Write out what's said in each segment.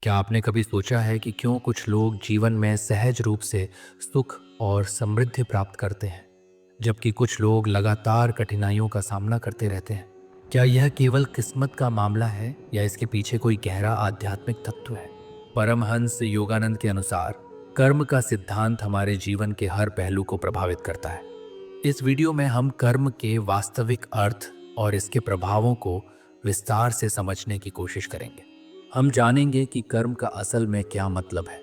क्या आपने कभी सोचा है कि क्यों कुछ लोग जीवन में सहज रूप से सुख और समृद्धि प्राप्त करते हैं, जबकि कुछ लोग लगातार कठिनाइयों का सामना करते रहते हैं? क्या यह केवल किस्मत का मामला है या इसके पीछे कोई गहरा आध्यात्मिक तत्व है? परमहंस योगानंद के अनुसार कर्म का सिद्धांत हमारे जीवन के हर पहलू को प्रभावित करता है। इस वीडियो में हम कर्म के वास्तविक अर्थ और इसके प्रभावों को विस्तार से समझने की कोशिश करेंगे। हम जानेंगे कि कर्म का असल में क्या मतलब है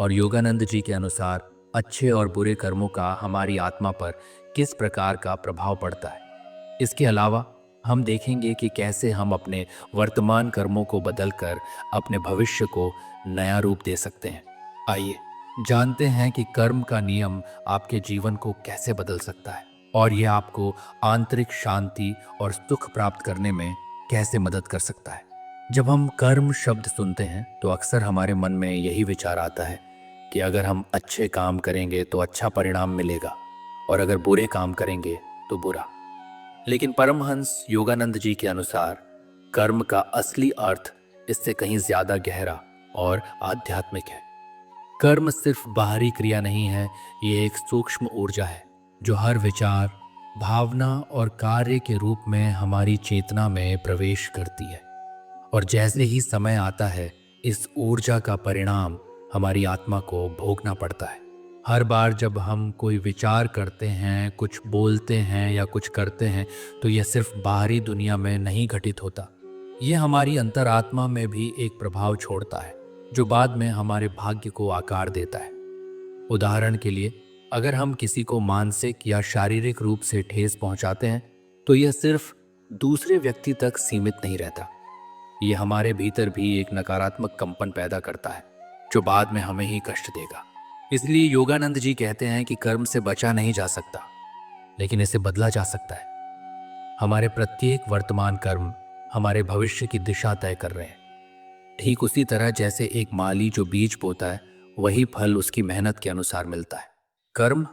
और योगानंद जी के अनुसार अच्छे और बुरे कर्मों का हमारी आत्मा पर किस प्रकार का प्रभाव पड़ता है। इसके अलावा हम देखेंगे कि कैसे हम अपने वर्तमान कर्मों को बदलकर अपने भविष्य को नया रूप दे सकते हैं। आइए जानते हैं कि कर्म का नियम आपके जीवन को कैसे बदल सकता है और यह आपको आंतरिक शांति और सुख प्राप्त करने में कैसे मदद कर सकता है। जब हम कर्म शब्द सुनते हैं तो अक्सर हमारे मन में यही विचार आता है कि अगर हम अच्छे काम करेंगे तो अच्छा परिणाम मिलेगा और अगर बुरे काम करेंगे तो बुरा। लेकिन परमहंस योगानंद जी के अनुसार कर्म का असली अर्थ इससे कहीं ज्यादा गहरा और आध्यात्मिक है। कर्म सिर्फ बाहरी क्रिया नहीं है, ये एक सूक्ष्म ऊर्जा है जो हर विचार, भावना और कार्य के रूप में हमारी चेतना में प्रवेश करती है। और जैसे ही समय आता है, इस ऊर्जा का परिणाम हमारी आत्मा को भोगना पड़ता है। हर बार जब हम कोई विचार करते हैं, कुछ बोलते हैं या कुछ करते हैं, तो यह सिर्फ बाहरी दुनिया में नहीं घटित होता, यह हमारी अंतरात्मा में भी एक प्रभाव छोड़ता है जो बाद में हमारे भाग्य को आकार देता है। उदाहरण के लिए, अगर हम किसी को मानसिक या शारीरिक रूप से ठेस पहुंचाते हैं तो यह सिर्फ दूसरे व्यक्ति तक सीमित नहीं रहता, ये हमारे भीतर भी एक नकारात्मक कंपन पैदा करता है जो बाद में हमें ही कष्ट देगा। इसलिए योगानंद जी कहते हैं कि कर्म से बचा नहीं जा सकता, लेकिन इसे बदला जा सकता है। हमारे प्रत्येक वर्तमान कर्म हमारे भविष्य की दिशा तय कर रहे हैं। ठीक उसी तरह जैसे एक माली जो बीज बोता है, वही फल उसकी मेहनत के अनुसार मिलता है। कर्म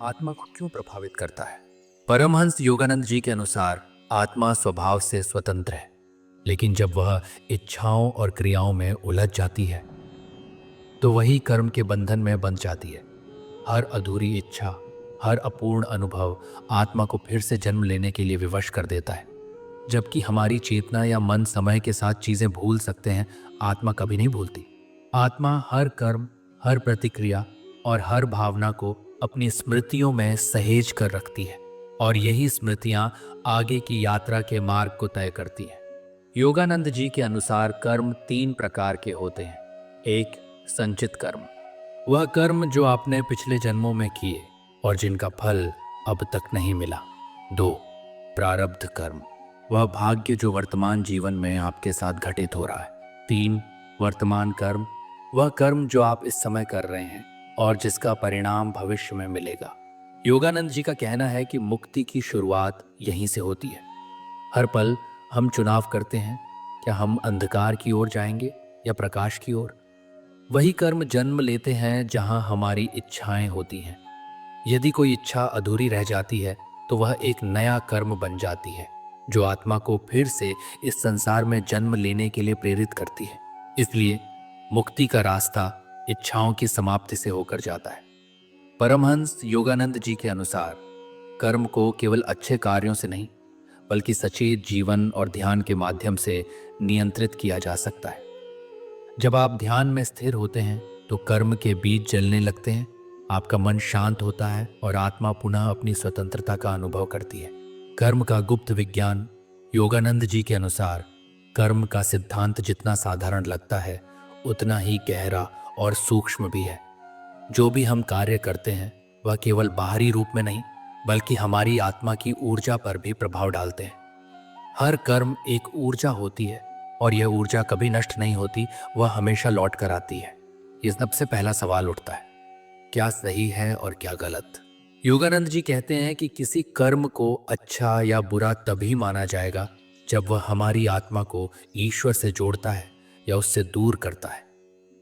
आत्मा को क्यों प्रभावित करता है? परमहंस योगानंद जी के अनुसार आत्मा स्वभाव से स्वतंत्र है, लेकिन जब वह इच्छाओं और क्रियाओं में उलझ जाती है तो वही कर्म के बंधन में बंध जाती है। हर अधूरी इच्छा, हर अपूर्ण अनुभव आत्मा को फिर से जन्म लेने के लिए विवश कर देता है। जबकि हमारी चेतना या मन समय के साथ चीजें भूल सकते हैं, आत्मा कभी नहीं भूलती। आत्मा हर कर्म, हर प्रतिक्रिया और हर भावना को अपनी स्मृतियों में सहेज कर रखती है और यही स्मृतियां आगे की यात्रा के मार्ग को तय करती हैं। योगानंद जी के अनुसार कर्म 3 प्रकार के होते हैं। 1. संचित कर्म, वह कर्म जो आपने पिछले जन्मों में किए और जिनका फल अब तक नहीं मिला। 2. प्रारब्ध कर्म, वह भाग्य जो वर्तमान जीवन में आपके साथ घटित हो रहा है। 3. वर्तमान कर्म, वह कर्म जो आप इस समय कर रहे हैं और जिसका परिणाम भविष्य में मिलेगा। योगानंद जी का कहना है कि मुक्ति की शुरुआत यहीं से होती है। हर पल हम चुनाव करते हैं, क्या हम अंधकार की ओर जाएंगे या प्रकाश की ओर। वही कर्म जन्म लेते हैं जहां हमारी इच्छाएं होती हैं। यदि कोई इच्छा अधूरी रह जाती है तो वह एक नया कर्म बन जाती है जो आत्मा को फिर से इस संसार में जन्म लेने के लिए प्रेरित करती है। इसलिए मुक्ति का रास्ता इच्छाओं की समाप्ति से होकर जाता है। परमहंस योगानंद जी के अनुसार कर्म को केवल अच्छे कार्यों से नहीं, बल्कि सचेत जीवन और ध्यान के माध्यम से नियंत्रित किया जा सकता है। जब आप ध्यान में स्थिर होते हैं तो कर्म के बीज जलने लगते हैं, आपका मन शांत होता है और आत्मा पुनः अपनी स्वतंत्रता का अनुभव करती है। कर्म का गुप्त विज्ञान, योगानंद जी के अनुसार कर्म का सिद्धांत जितना साधारण लगता है उतना ही गहरा और सूक्ष्म भी है। जो भी हम कार्य करते हैं वह केवल बाहरी रूप में नहीं, बल्कि हमारी आत्मा की ऊर्जा पर भी प्रभाव डालते हैं। हर कर्म एक ऊर्जा होती है और यह ऊर्जा कभी नष्ट नहीं होती, वह हमेशा लौट कर आती है। ये सबसे पहला सवाल उठता है, क्या सही है और क्या गलत? योगानंद जी कहते हैं कि किसी कर्म को अच्छा या बुरा तभी माना जाएगा जब वह हमारी आत्मा को ईश्वर से जोड़ता है या उससे दूर करता है।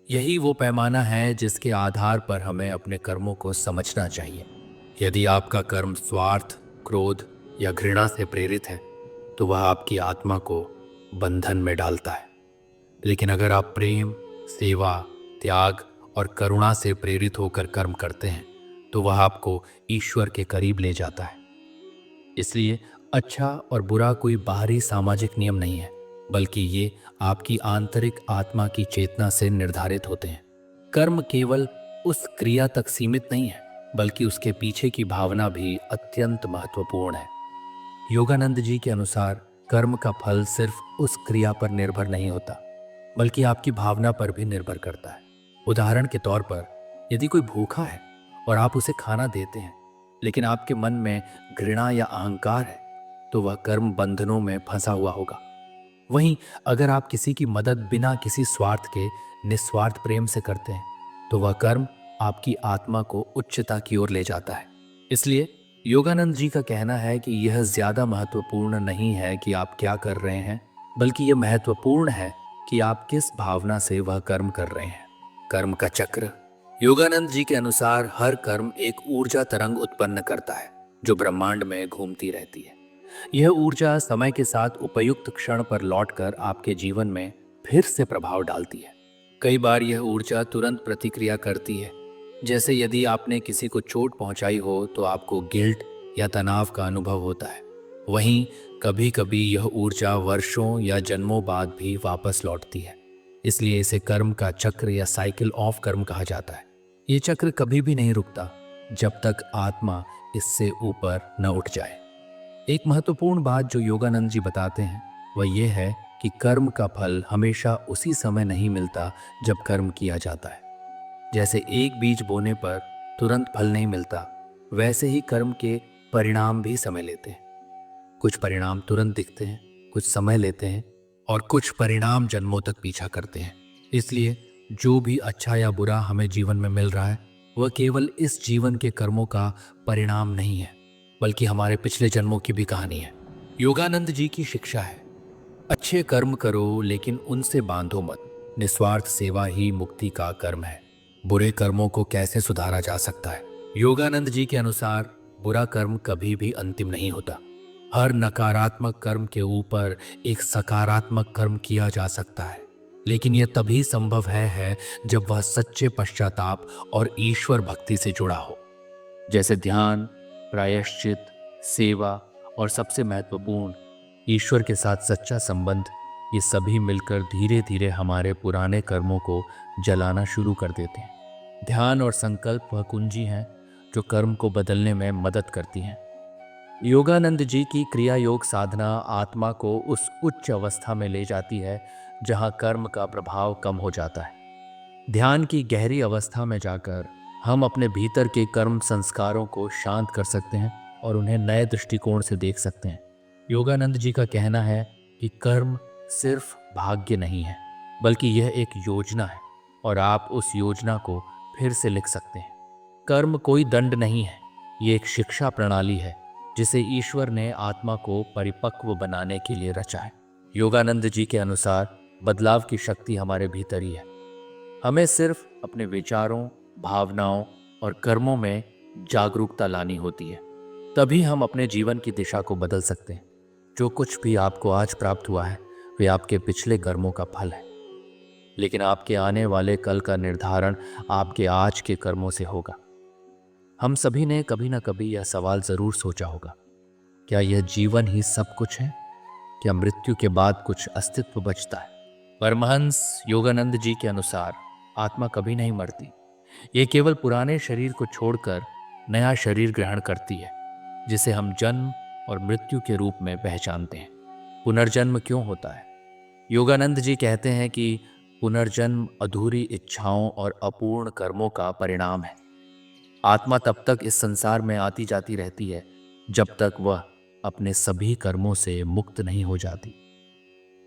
यही वो पैमाना है जिसके आधार पर हमें अपने कर्मों को समझना चाहिए। यदि आपका कर्म स्वार्थ, क्रोध या घृणा से प्रेरित है तो वह आपकी आत्मा को बंधन में डालता है। लेकिन अगर आप प्रेम, सेवा, त्याग और करुणा से प्रेरित होकर कर्म करते हैं तो वह आपको ईश्वर के करीब ले जाता है। इसलिए अच्छा और बुरा कोई बाहरी सामाजिक नियम नहीं है, बल्कि ये आपकी आंतरिक आत्मा की चेतना से निर्धारित होते हैं। कर्म केवल उस क्रिया तक सीमित नहीं है, बल्कि उसके पीछे की भावना भी अत्यंत महत्वपूर्ण है। योगानंद जी के अनुसार कर्म का फल सिर्फ उस क्रिया पर निर्भर नहीं होता, बल्कि आपकी भावना पर भी निर्भर करता है। उदाहरण के तौर पर, यदि कोई भूखा है और आप उसे खाना देते हैं, लेकिन आपके मन में घृणा या अहंकार है, तो वह कर्म बंधनों में फंसा हुआ होगा। वहीं अगर आप किसी की मदद बिना किसी स्वार्थ के निस्वार्थ प्रेम से करते हैं, तो वह कर्म आपकी आत्मा को उच्चता की ओर ले जाता है। इसलिए योगानंद जी का कहना है कि यह ज्यादा महत्वपूर्ण नहीं है कि आप क्या कर रहे हैं, बल्कि यह महत्वपूर्ण है कि आप किस भावना से वह कर्म कर रहे हैं। कर्म का चक्र। योगानंद जी के अनुसार हर कर्म एक ऊर्जा तरंग उत्पन्न करता है जो ब्रह्मांड में घूमती रहती है। यह ऊर्जा समय के साथ उपयुक्त क्षण पर लौटकर आपके जीवन में फिर से प्रभाव डालती है। कई बार यह ऊर्जा तुरंत प्रतिक्रिया करती है, जैसे यदि आपने किसी को चोट पहुंचाई हो तो आपको गिल्ट या तनाव का अनुभव होता है। वहीं कभी कभी यह ऊर्जा वर्षों या जन्मों बाद भी वापस लौटती है। इसलिए इसे कर्म का चक्र या साइकिल ऑफ कर्म कहा जाता है। ये चक्र कभी भी नहीं रुकता जब तक आत्मा इससे ऊपर न उठ जाए। एक महत्वपूर्ण बात जो योगानंद जी बताते हैं वह यह है कि कर्म का फल हमेशा उसी समय नहीं मिलता जब कर्म किया जाता है। जैसे एक बीज बोने पर तुरंत फल नहीं मिलता, वैसे ही कर्म के परिणाम भी समय लेते हैं। कुछ परिणाम तुरंत दिखते हैं, कुछ समय लेते हैं और कुछ परिणाम जन्मों तक पीछा करते हैं। इसलिए जो भी अच्छा या बुरा हमें जीवन में मिल रहा है वह केवल इस जीवन के कर्मों का परिणाम नहीं है, बल्कि हमारे पिछले जन्मों की भी कहानी है। योगानंद जी की शिक्षा है, अच्छे कर्म करो लेकिन उनसे बांधो मत। निस्वार्थ सेवा ही मुक्ति का कर्म है। बुरे कर्मों को कैसे सुधारा जा सकता है? योगानंद जी के अनुसार बुरा कर्म कभी भी अंतिम नहीं होता। हर नकारात्मक कर्म के ऊपर एक सकारात्मक कर्म किया जा सकता है, लेकिन यह तभी संभव है जब वह सच्चे पश्चाताप और ईश्वर भक्ति से जुड़ा हो। जैसे ध्यान, प्रायश्चित, सेवा और सबसे महत्वपूर्ण ईश्वर के साथ सच्चा संबंध, ये सभी मिलकर धीरे धीरे हमारे पुराने कर्मों को जलाना शुरू कर देते हैं। ध्यान और संकल्प वह कुंजी हैं जो कर्म को बदलने में मदद करती हैं। योगानंद जी की क्रिया योग साधना आत्मा को उस उच्च अवस्था में ले जाती है जहां कर्म का प्रभाव कम हो जाता है। ध्यान की गहरी अवस्था में जाकर हम अपने भीतर के कर्म संस्कारों को शांत कर सकते हैं और उन्हें नए दृष्टिकोण से देख सकते हैं। योगानंद जी का कहना है कि कर्म सिर्फ भाग्य नहीं है, बल्कि यह एक योजना है और आप उस योजना को फिर से लिख सकते हैं। कर्म कोई दंड नहीं है, ये एक शिक्षा प्रणाली है जिसे ईश्वर ने आत्मा को परिपक्व बनाने के लिए रचा है। योगानंद जी के अनुसार बदलाव की शक्ति हमारे भीतर ही है। हमें सिर्फ अपने विचारों, भावनाओं और कर्मों में जागरूकता लानी होती है, तभी हम अपने जीवन की दिशा को बदल सकते हैं। जो कुछ भी आपको आज प्राप्त हुआ है वे आपके पिछले कर्मों का फल है, लेकिन आपके आने वाले कल का निर्धारण आपके आज के कर्मों से होगा। हम सभी ने कभी ना कभी यह सवाल जरूर सोचा होगा, क्या यह जीवन ही सब कुछ है? क्या मृत्यु के बाद कुछ अस्तित्व बचता है? परमहंस योगानंद जी के अनुसार आत्मा कभी नहीं मरती। ये केवल पुराने शरीर को छोड़कर नया शरीर ग्रहण करती है, जिसे हम जन्म और मृत्यु के रूप में पहचानते हैं। पुनर्जन्म क्यों होता है? योगानंद जी कहते हैं कि पुनर्जन्म अधूरी इच्छाओं और अपूर्ण कर्मों का परिणाम है। आत्मा तब तक इस संसार में आती जाती रहती है जब तक वह अपने सभी कर्मों से मुक्त नहीं हो जाती।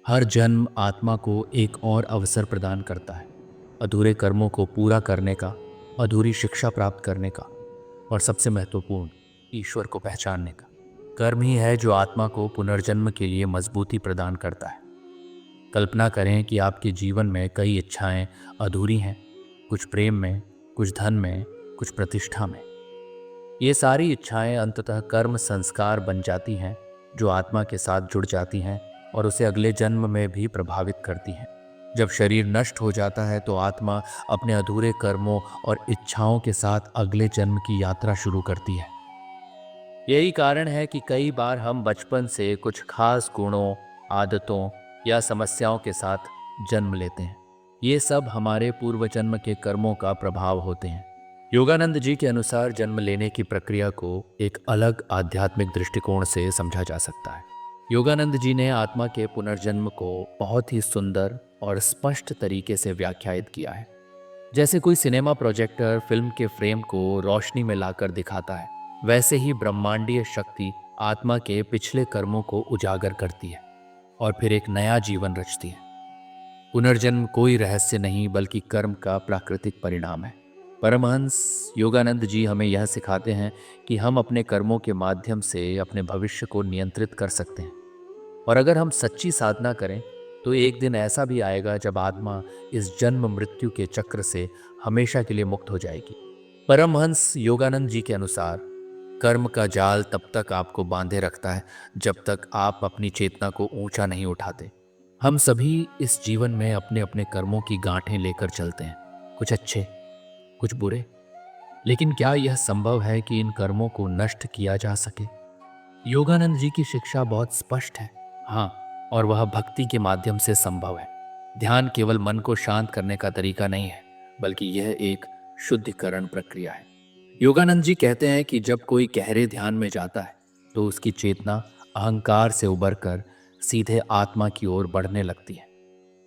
हर जन्म आत्मा को एक और अवसर प्रदान करता है, अधूरे कर्मों को पूरा करने का, अधूरी शिक्षा प्राप्त करने का और सबसे महत्वपूर्ण ईश्वर को पहचानने का। कर्म ही है जो आत्मा को पुनर्जन्म के लिए मजबूती प्रदान करता है। कल्पना करें कि आपके जीवन में कई इच्छाएं अधूरी हैं, कुछ प्रेम में, कुछ धन में, कुछ प्रतिष्ठा में। ये सारी इच्छाएं अंततः कर्म संस्कार बन जाती हैं जो आत्मा के साथ जुड़ जाती हैं और उसे अगले जन्म में भी प्रभावित करती हैं। जब शरीर नष्ट हो जाता है तो आत्मा अपने अधूरे कर्मों और इच्छाओं के साथ अगले जन्म की यात्रा शुरू करती है। यही कारण है कि कई बार हम बचपन से कुछ खास गुणों, आदतों या समस्याओं के साथ जन्म लेते हैं। ये सब हमारे पूर्व जन्म के कर्मों का प्रभाव होते हैं। योगानंद जी के अनुसार जन्म लेने की प्रक्रिया को एक अलग आध्यात्मिक दृष्टिकोण से समझा जा सकता है। योगानंद जी ने आत्मा के पुनर्जन्म को बहुत ही सुंदर और स्पष्ट तरीके से व्याख्यायित किया है। जैसे कोई सिनेमा प्रोजेक्टर फिल्म के फ्रेम को रोशनी में लाकर दिखाता है, वैसे ही ब्रह्मांडीय शक्ति आत्मा के पिछले कर्मों को उजागर करती है और फिर एक नया जीवन रचती है। पुनर्जन्म कोई रहस्य नहीं बल्कि कर्म का प्राकृतिक परिणाम है। परमहंस योगानंद जी हमें यह सिखाते हैं कि हम अपने कर्मों के माध्यम से अपने भविष्य को नियंत्रित कर सकते हैं, और अगर हम सच्ची साधना करें तो एक दिन ऐसा भी आएगा जब आत्मा इस जन्म मृत्यु के चक्र से हमेशा के लिए मुक्त हो जाएगी। परमहंस योगानंद जी के अनुसार कर्म का जाल तब तक आपको बांधे रखता है जब तक आप अपनी चेतना को ऊंचा नहीं उठाते। हम सभी इस जीवन में अपने अपने कर्मों की गांठें लेकर चलते हैं, कुछ अच्छे कुछ बुरे। लेकिन क्या यह संभव है कि इन कर्मों को नष्ट किया जा सके? योगानंद जी की शिक्षा बहुत स्पष्ट है, हाँ, और वह भक्ति के माध्यम से संभव है। ध्यान केवल मन को शांत करने का तरीका नहीं है, बल्कि यह एक शुद्धिकरण प्रक्रिया है। योगानंद जी कहते हैं कि जब कोई गहरे ध्यान में जाता है तो उसकी चेतना अहंकार से उबरकर सीधे आत्मा की ओर बढ़ने लगती है।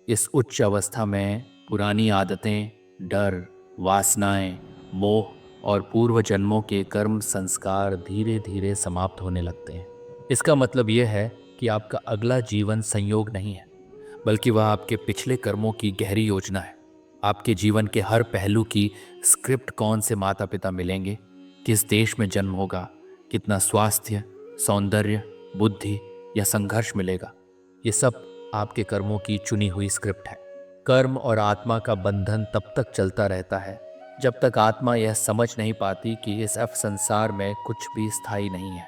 इस उच्च अवस्था में पुरानी आदतें, डर, वासनाएं, मोह और पूर्व जन्मों के कर्म संस्कार धीरे धीरे समाप्त होने लगते हैं। इसका मतलब यह है कि आपका अगला जीवन संयोग नहीं है, बल्कि वह आपके पिछले कर्मों की गहरी योजना है। आपके जीवन के हर पहलू की स्क्रिप्ट, कौन से माता पिता मिलेंगे, किस देश में जन्म होगा, कितना स्वास्थ्य, सौंदर्य, बुद्धि या संघर्ष मिलेगा, ये सब आपके कर्मों की चुनी हुई स्क्रिप्ट है। कर्म और आत्मा का बंधन तब तक चलता रहता है जब तक आत्मा यह समझ नहीं पाती कि इस संसार में कुछ भी स्थायी नहीं है।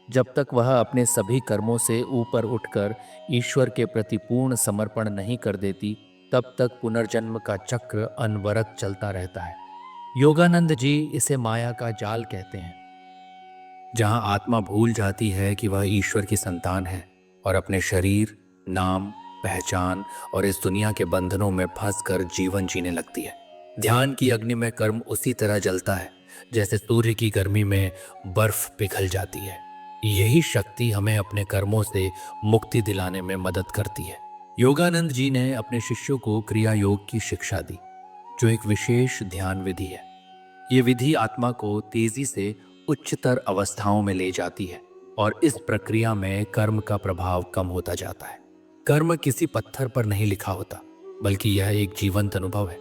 जब तक वह अपने सभी कर्मों से ऊपर उठकर ईश्वर के प्रति पूर्ण समर्पण नहीं कर देती, तब तक पुनर्जन्म का चक्र अनवरत चलता रहता है। योगानंद जी इसे माया का जाल कहते हैं, जहां आत्मा भूल जाती है कि वह ईश्वर की संतान है और अपने शरीर, नाम, पहचान और इस दुनिया के बंधनों में फंसकर जीवन जीने लगती है। ध्यान की अग्नि में कर्म उसी तरह जलता है जैसे सूर्य की गर्मी में बर्फ पिघल जाती है। यही शक्ति हमें अपने कर्मों से मुक्ति दिलाने में मदद करती है। योगानंद जी ने अपने शिष्यों को क्रिया योग की शिक्षा दी, जो एक विशेष ध्यान विधि है। ये विधि आत्मा को तेजी से उच्चतर अवस्थाओं में ले जाती है और इस प्रक्रिया में कर्म का प्रभाव कम होता जाता है। कर्म किसी पत्थर पर नहीं लिखा होता, बल्कि यह एक जीवंत अनुभव है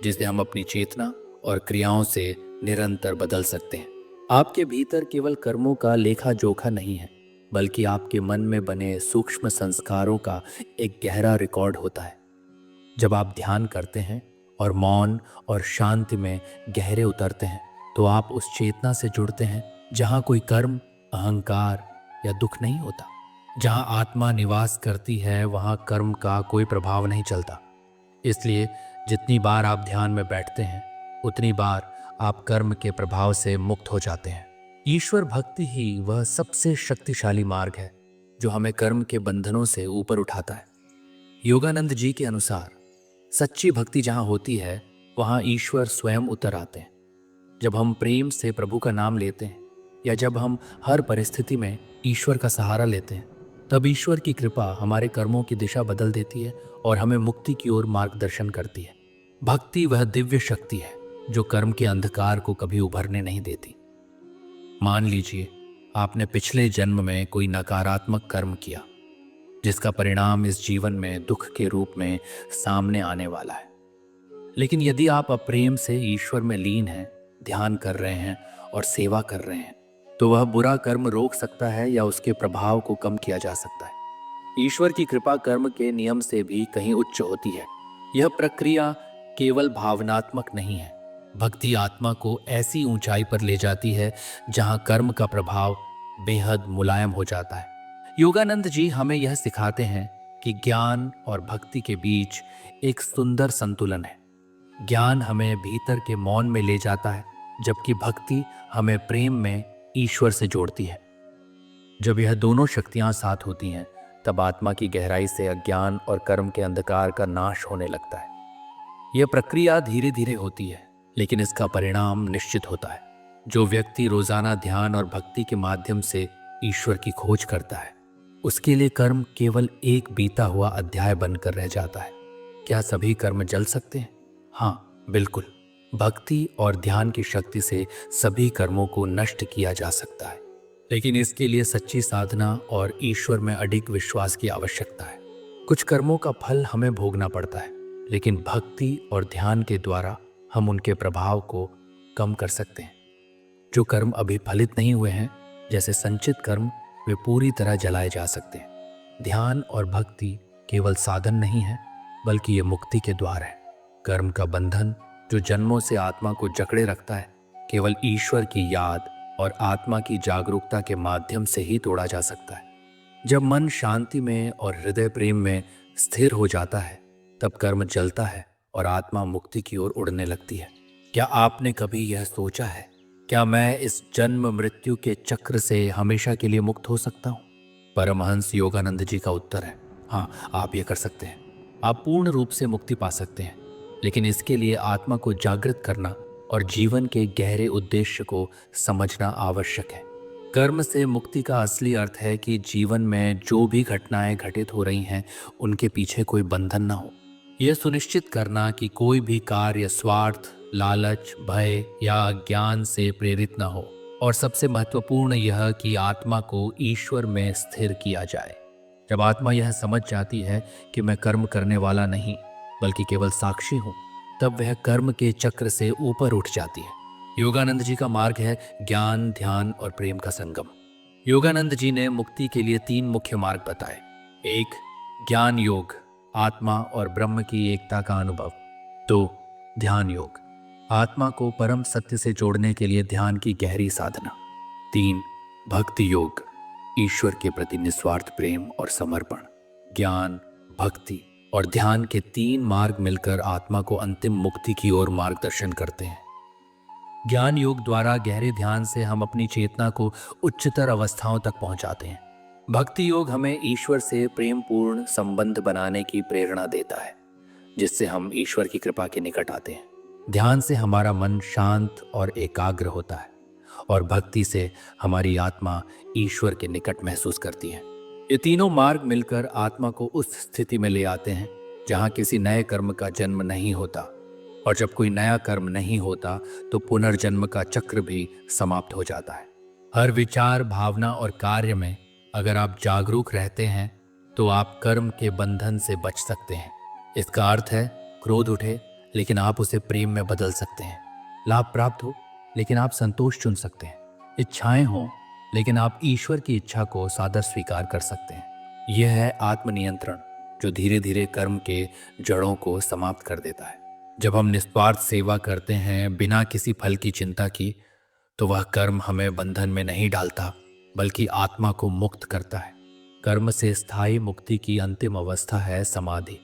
जिसे हम अपनी चेतना और क्रियाओं से निरंतर बदल सकते हैं। आपके भीतर केवल कर्मों का लेखा जोखा नहीं है, बल्कि आपके मन में बने सूक्ष्म संस्कारों का एक गहरा रिकॉर्ड होता है। जब आप ध्यान करते हैं और मौन और शांति में गहरे उतरते हैं, तो आप उस चेतना से जुड़ते हैं जहाँ कोई कर्म, अहंकार या दुख नहीं होता। जहाँ आत्मा निवास करती है वहाँ कर्म का कोई प्रभाव नहीं चलता। इसलिए जितनी बार आप ध्यान में बैठते हैं, उतनी बार आप कर्म के प्रभाव से मुक्त हो जाते हैं। ईश्वर भक्ति ही वह सबसे शक्तिशाली मार्ग है जो हमें कर्म के बंधनों से ऊपर उठाता है। योगानंद जी के अनुसार सच्ची भक्ति जहाँ होती है, वहाँ ईश्वर स्वयं उतर आते हैं। जब हम प्रेम से प्रभु का नाम लेते हैं या जब हम हर परिस्थिति में ईश्वर का सहारा लेते हैं, तब ईश्वर की कृपा हमारे कर्मों की दिशा बदल देती है और हमें मुक्ति की ओर मार्गदर्शन करती है। भक्ति वह दिव्य शक्ति है जो कर्म के अंधकार को कभी उभरने नहीं देती। मान लीजिए आपने पिछले जन्म में कोई नकारात्मक कर्म किया, जिसका परिणाम इस जीवन में दुख के रूप में सामने आने वाला है। लेकिन यदि आप अप्रेम से ईश्वर में लीन हैं, ध्यान कर रहे हैं और सेवा कर रहे हैं, तो वह बुरा कर्म रोक सकता है या उसके प्रभाव को कम किया जा सकता है। ईश्वर की कृपा कर्म के नियम से भी कहीं उच्च होती है। यह प्रक्रिया केवल भावनात्मक नहीं है। भक्ति आत्मा को ऐसी ऊंचाई पर ले जाती है जहां कर्म का प्रभाव बेहद मुलायम हो जाता है। योगानंद जी हमें यह सिखाते हैं कि ज्ञान और भक्ति के बीच एक सुंदर संतुलन है। ज्ञान हमें भीतर के मौन में ले जाता है, जबकि भक्ति हमें प्रेम में ईश्वर से जोड़ती है। जब यह दोनों शक्तियां साथ होती हैं, तब आत्मा की गहराई से अज्ञान और कर्म के अंधकार का नाश होने लगता है। यह प्रक्रिया धीरे धीरे होती है, लेकिन इसका परिणाम निश्चित होता है। जो व्यक्ति रोजाना ध्यान और भक्ति के माध्यम से ईश्वर की खोज करता है, उसके लिए कर्म केवल एक बीता हुआ अध्याय बनकर रह जाता है। क्या सभी कर्म जल सकते हैं? हाँ, बिल्कुल। भक्ति और ध्यान की शक्ति से सभी कर्मों को नष्ट किया जा सकता है, लेकिन इसके लिए सच्ची साधना और ईश्वर में अडिग विश्वास की आवश्यकता है। कुछ कर्मों का फल हमें भोगना पड़ता है, लेकिन भक्ति और ध्यान के द्वारा हम उनके प्रभाव को कम कर सकते हैं। जो कर्म अभी फलित नहीं हुए हैं, जैसे संचित कर्म, वे पूरी तरह जलाए जा सकते हैं। ध्यान और भक्ति केवल साधन नहीं है, बल्कि ये मुक्ति के द्वार है। कर्म का बंधन जो जन्मों से आत्मा को जकड़े रखता है, केवल ईश्वर की याद और आत्मा की जागरूकता के माध्यम से ही तोड़ा जा सकता है। जब मन शांति में और हृदय प्रेम में स्थिर हो जाता है, तब कर्म जलता है और आत्मा मुक्ति की ओर उड़ने लगती है। क्या आपने कभी यह सोचा है, क्या मैं इस जन्म मृत्यु के चक्र से हमेशा के लिए मुक्त हो सकता हूँ? परमहंस योगानंद जी का उत्तर है, हाँ, आप ये कर सकते हैं। आप पूर्ण रूप से मुक्ति पा सकते हैं, लेकिन इसके लिए आत्मा को जागृत करना और जीवन के गहरे उद्देश्य को समझना आवश्यक है। कर्म से मुक्ति का असली अर्थ है कि जीवन में जो भी घटनाएं घटित हो रही हैं, उनके पीछे कोई बंधन ना हो। यह सुनिश्चित करना कि कोई भी कार्य स्वार्थ, लालच, भय या अज्ञान से प्रेरित ना हो, और सबसे महत्वपूर्ण यह कि आत्मा को ईश्वर में स्थिर किया जाए। जब आत्मा यह समझ जाती है कि मैं कर्म करने वाला नहीं, बल्कि केवल साक्षी हूँ, तब वह कर्म के चक्र से ऊपर उठ जाती है। योगानंद जी का मार्ग है ज्ञान, ध्यान और प्रेम का संगम। योगानंद जी ने मुक्ति के लिए 3 मुख्य मार्ग बताए। 1, ज्ञान योग, आत्मा और ब्रह्म की एकता का अनुभव। 2, ध्यान योग, आत्मा को परम सत्य से जोड़ने के लिए ध्यान की गहरी साधना। 3, भक्ति योग, ईश्वर के प्रति निस्वार्थ प्रेम और समर्पण। ज्ञान, भक्ति और ध्यान के 3 मार्ग मिलकर आत्मा को अंतिम मुक्ति की ओर मार्गदर्शन करते हैं। ज्ञान योग द्वारा गहरे ध्यान से हम अपनी चेतना को उच्चतर अवस्थाओं तक पहुंचाते हैं। भक्ति योग हमें ईश्वर से प्रेमपूर्ण संबंध बनाने की प्रेरणा देता है, जिससे हम ईश्वर की कृपा के निकट आते हैं। ध्यान से हमारा मन शांत और एकाग्र होता है, और भक्ति से हमारी आत्मा ईश्वर के निकट महसूस करती है। ये तीनों मार्ग मिलकर आत्मा को उस स्थिति में ले आते हैं जहाँ किसी नए कर्म का जन्म नहीं होता, और जब कोई नया कर्म नहीं होता तो पुनर्जन्म का चक्र भी समाप्त हो जाता है। हर विचार, भावना और कार्य में अगर आप जागरूक रहते हैं, तो आप कर्म के बंधन से बच सकते हैं। इसका अर्थ है, क्रोध उठे लेकिन आप उसे प्रेम में बदल सकते हैं। लाभ प्राप्त हो लेकिन आप संतोष चुन सकते हैं। इच्छाएं हों लेकिन आप ईश्वर की इच्छा को सादर स्वीकार कर सकते हैं। यह है आत्मनियंत्रण, जो धीरे धीरे कर्म के जड़ों को समाप्त कर देता है। जब हम निस्वार्थ सेवा करते हैं बिना किसी फल की चिंता की, तो वह कर्म हमें बंधन में नहीं डालता, बल्कि आत्मा को मुक्त करता है। कर्म से स्थायी मुक्ति की अंतिम अवस्था है समाधि।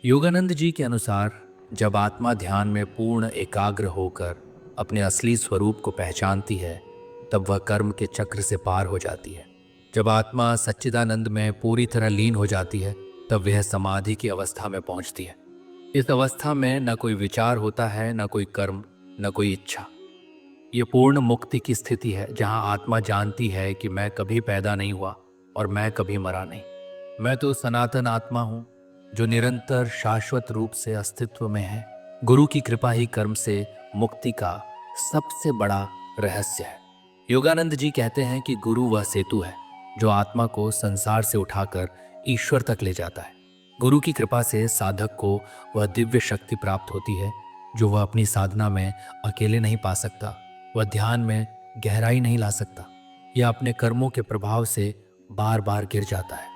योगानंद जी के अनुसार, जब आत्मा ध्यान में पूर्ण एकाग्र होकर अपने असली स्वरूप को पहचानती है, तब वह कर्म के चक्र से पार हो जाती है। जब आत्मा सच्चिदानंद में पूरी तरह लीन हो जाती है, तब वह समाधि की अवस्था में पहुंचती है। इस अवस्था में न कोई विचार होता है, न कोई कर्म, न कोई इच्छा। ये पूर्ण मुक्ति की स्थिति है जहां आत्मा जानती है कि मैं कभी पैदा नहीं हुआ और मैं कभी मरा नहीं। मैं तो सनातन आत्मा हूं, जो निरंतर शाश्वत रूप से अस्तित्व में है। गुरु की कृपा ही कर्म से मुक्ति का सबसे बड़ा रहस्य है। योगानंद जी कहते हैं कि गुरु वह सेतु है जो आत्मा को संसार से उठाकर ईश्वर तक ले जाता है। गुरु की कृपा से साधक को वह दिव्य शक्ति प्राप्त होती है जो वह अपनी साधना में अकेले नहीं पा सकता। वह ध्यान में गहराई नहीं ला सकता या अपने कर्मों के प्रभाव से बार बार गिर जाता है।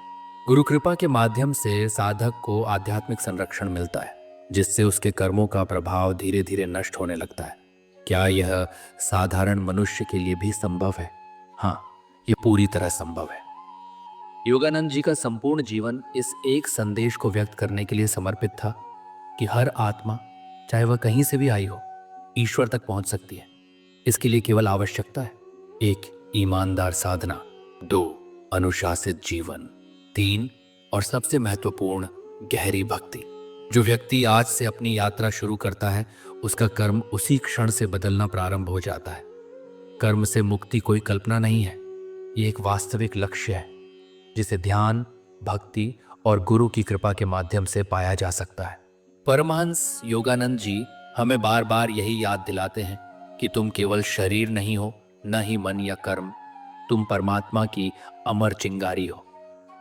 गुरु कृपा के माध्यम से साधक को आध्यात्मिक संरक्षण मिलता है, जिससे उसके कर्मों का प्रभाव धीरे धीरे नष्ट होने लगता है। क्या यह साधारण मनुष्य के लिए भी संभव है? हाँ, ये पूरी तरह संभव है। योगानंद जी का संपूर्ण जीवन इस एक संदेश को व्यक्त करने के लिए समर्पित था कि हर आत्मा, चाहे वह कहीं से भी आई हो, ईश्वर तक पहुंच सकती है। इसके लिए केवल आवश्यकता है 1. ईमानदार साधना, 2. अनुशासित जीवन, 3. और सबसे महत्वपूर्ण, गहरी भक्ति। जो व्यक्ति आज से अपनी यात्रा शुरू करता है, उसका कर्म उसी क्षण से बदलना प्रारंभ हो जाता है। कर्म से मुक्ति कोई कल्पना नहीं है, ये एक वास्तविक लक्ष्य है जिसे ध्यान, भक्ति और गुरु की कृपा के माध्यम से पाया जा सकता है। परमहंस योगानंद जी हमें बार बार यही याद दिलाते हैं कि तुम केवल शरीर नहीं हो, न ही मन या कर्म, तुम परमात्मा की अमर चिंगारी हो।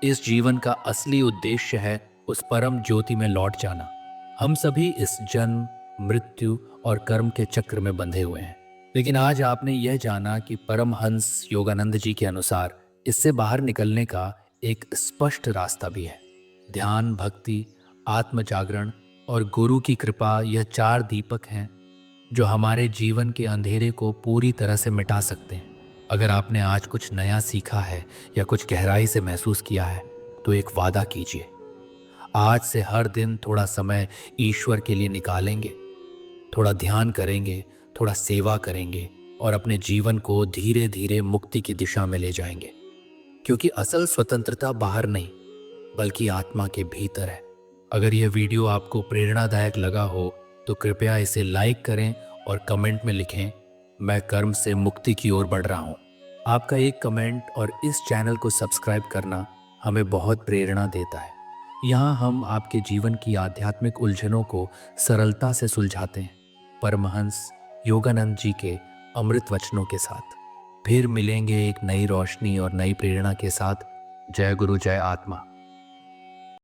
इस जीवन का असली उद्देश्य है उस परम ज्योति में लौट जाना। हम सभी इस जन्म, मृत्यु और कर्म के चक्र में बंधे हुए हैं, लेकिन आज आपने यह जाना कि परमहंस योगानंद जी के अनुसार इससे बाहर निकलने का एक स्पष्ट रास्ता भी है। ध्यान, भक्ति, आत्म जागरण और गुरु की कृपा, यह 4 दीपक हैं जो हमारे जीवन के अंधेरे को पूरी तरह से मिटा सकते हैं। अगर आपने आज कुछ नया सीखा है या कुछ गहराई से महसूस किया है, तो एक वादा कीजिए, आज से हर दिन थोड़ा समय ईश्वर के लिए निकालेंगे, थोड़ा ध्यान करेंगे, थोड़ा सेवा करेंगे और अपने जीवन को धीरे धीरे मुक्ति की दिशा में ले जाएंगे। क्योंकि असल स्वतंत्रता बाहर नहीं, बल्कि आत्मा के भीतर है। अगर यह वीडियो आपको प्रेरणादायक लगा हो तो कृपया इसे लाइक करें और कमेंट में लिखें, मैं कर्म से मुक्ति की ओर बढ़ रहा हूँ। आपका एक कमेंट और इस चैनल को सब्सक्राइब करना हमें बहुत प्रेरणा देता है। यहाँ हम आपके जीवन की आध्यात्मिक उलझनों को सरलता से सुलझाते हैं, परमहंस योगानंद जी के अमृत वचनों के साथ। फिर मिलेंगे एक नई रोशनी और नई प्रेरणा के साथ। जय गुरु, जय आत्मा।